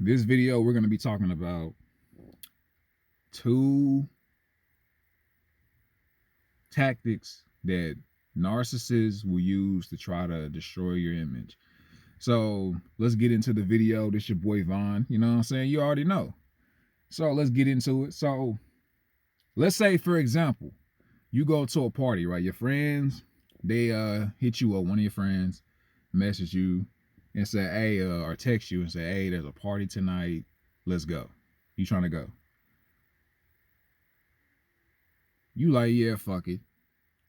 This video, we're going to be talking about two tactics that narcissists will use to try to destroy your image. So let's get into the video. This your boy Vaughn. You know what I'm saying? You already know. So let's get into it. So let's say, for example, you go to a party, right? Your friends, they hit you up, one of your friends message you and say, hey, or text you and say, hey, there's a party tonight. Let's go. You trying to go? You like, yeah, fuck it.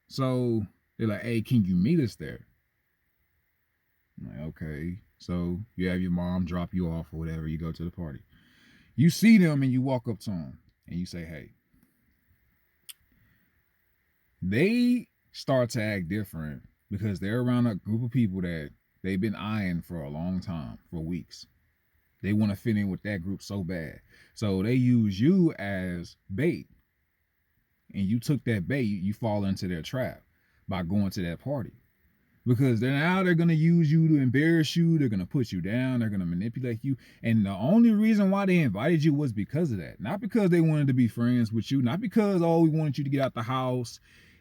So they're like, hey, can you meet us there? I'm like, okay. So you have your mom drop you off or whatever. You go to the party. You see them and you walk up to them and you say, hey. They start to act different because they're around a group of people that they've been eyeing for a long time, for weeks. They want to fit in with that group so bad. So they use you as bait. And you took that bait, you fall into their trap by going to that party. Because they're going to use you to embarrass you. They're going to put you down. They're going to manipulate you. And the only reason why they invited you was because of that. Not because they wanted to be friends with you. Not because, oh, we wanted you to get out the house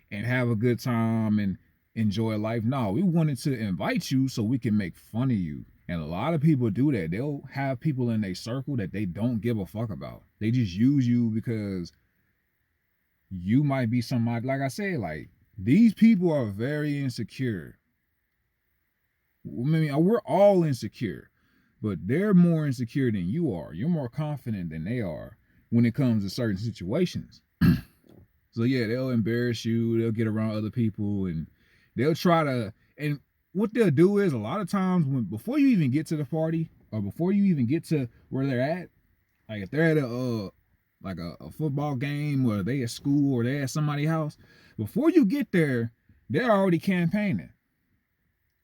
and have a good time and enjoy life. No, we wanted to invite you so we can make fun of you. And a lot of people do that. They'll have people in their circle that they don't give a fuck about. They just use you because you might be somebody, like I said, like, these people are very insecure. I mean, we're all insecure, but they're more insecure than you are. You're more confident than they are when it comes to certain situations. So yeah, they'll embarrass you. They'll get around other people and they'll try to, and what they'll do is a lot of times before you even get to the party or before you even get to where they're at, like if they're at a football game or they at school or they at somebody's house, before you get there, they're already campaigning.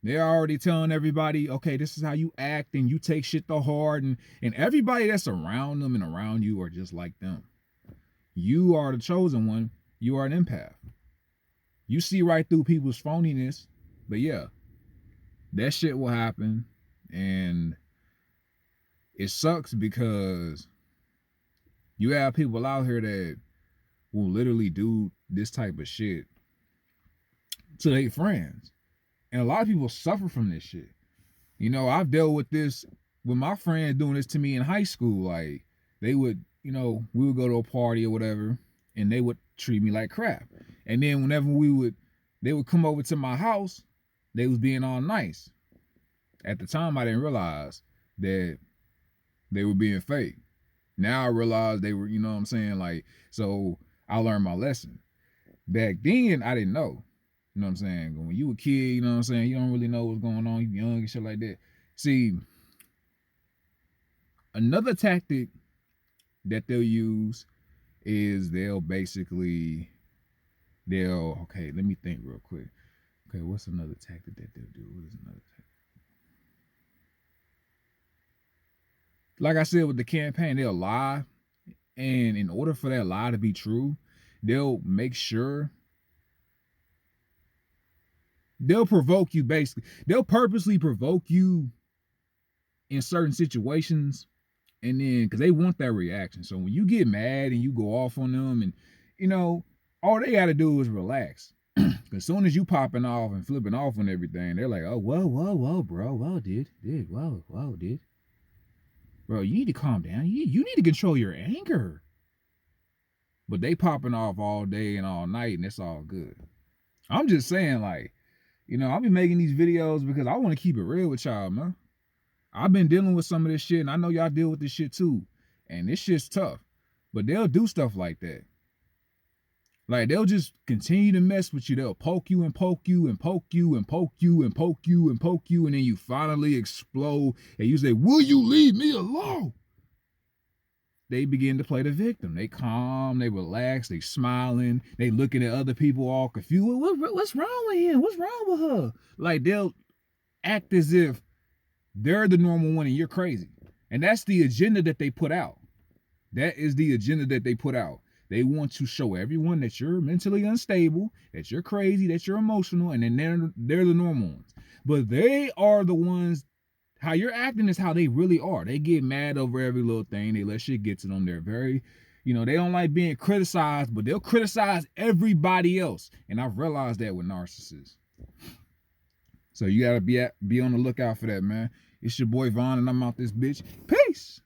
They're already telling everybody, okay, this is how you act and you take shit to heart, and everybody that's around them and around you are just like them. You are the chosen one. You are an empath. You see right through people's phoniness, but yeah, that shit will happen, and it sucks because you have people out here that will literally do this type of shit to their friends. And a lot of people suffer from this shit. You know, I've dealt with this with my friends doing this to me in high school. Like, they would, we would go to a party or whatever, and they would treat me like crap. And then whenever they would come over to my house, they was being all nice. At the time, I didn't realize that they were being fake. Now I realize they were, you know what I'm saying? Like, so I learned my lesson. Back then, I didn't know. You know what I'm saying? When you a kid, you know what I'm saying? You don't really know what's going on. You young and shit like that. See, another tactic that they'll use is okay, let me think real quick. Okay, what's another tactic that they'll do? What is another tactic? Like I said with the campaign, they'll lie. And in order for that lie to be true, they'll make sure they'll provoke you basically. They'll purposely provoke you in certain situations, and then because they want that reaction. So when you get mad and you go off on them, and all they got to do is relax. As soon as you popping off and flipping off on everything, they're like, oh, whoa, bro, whoa, dude, whoa, dude, bro, you need to calm down. You need to control your anger. But they popping off all day and all night, and it's all good. I'm just saying, like, I'll be making these videos because I want to keep it real with y'all, man. I've been dealing with some of this shit, and I know y'all deal with this shit too. And this shit's tough. But they'll do stuff like that. Like, they'll just continue to mess with you. They'll poke you and poke you and poke you and poke you and poke you and poke you, and then you finally explode, and you say, will you leave me alone? They begin to play the victim. They calm, they relax, they smiling, they looking at other people all confused. What's wrong with him? What's wrong with her? Like, they'll act as if they're the normal one and you're crazy. And that's the agenda that they put out. That is the agenda that they put out. They want to show everyone that you're mentally unstable, that you're crazy, that you're emotional, and then they're the normal ones. But they are the ones How you're acting is how they really are. They get mad over every little thing. They let shit get to them. They're very, they don't like being criticized, but they'll criticize everybody else. And I've realized that with narcissists. So you gotta be on the lookout for that, man. It's your boy Vaughn, and I'm out this bitch. Peace.